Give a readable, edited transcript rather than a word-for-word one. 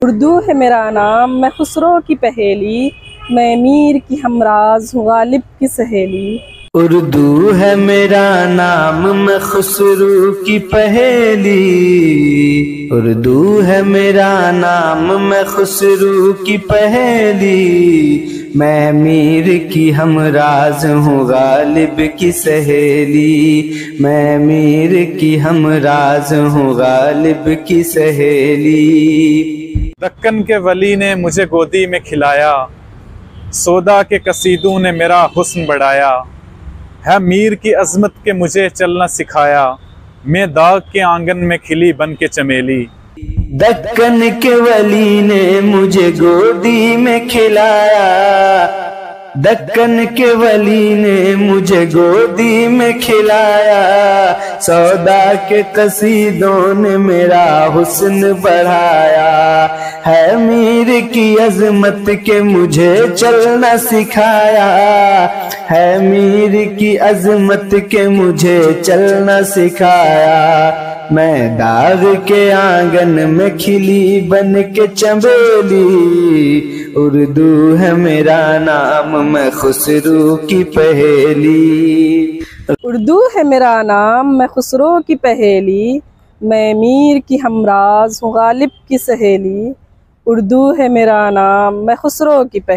उर्दू है मेरा नाम, मैं खुसरो की पहेली, मैं मीर की हमराज हूँ गालिब की सहेली। उर्दू है मेरा नाम, मैं खुसरू की पहेली। उर्दू है मेरा नाम, मैं खुसरू की पहेली। मैं मीर की हमराज हूँ गालिब की सहेली। मैं मीर की हमराज हूँ गालिब की सहेली। दक्कन के वली ने मुझे गोदी में खिलाया, सौदा के कसीदों ने मेरा हुस्न बढ़ाया। है मीर की अजमत के मुझे चलना सिखाया, मैं दाग के आंगन में खिली बन के चमेली। दक्कन के वली ने मुझे गोदी में खिलाया। दक्कन के वली ने मुझे गोदी में खिलाया। सौदा के कसीदों ने मेरा हुस्न बढ़ाया। है मीर की अजमत के मुझे चलना सिखाया। है मीर की अजमत के मुझे चलना सिखाया। मैं दाग के आंगन में खिली बन के चमेली। उर्दू है मेरा नाम, मैं खुसरू की पहेली। उर्दू है मेरा नाम, मैं खुसरो की पहेली, मैं मीर की हमराज हूँ गालिब की सहेली। उर्दू है मेरा नाम, मैं खुसरो की पहेली।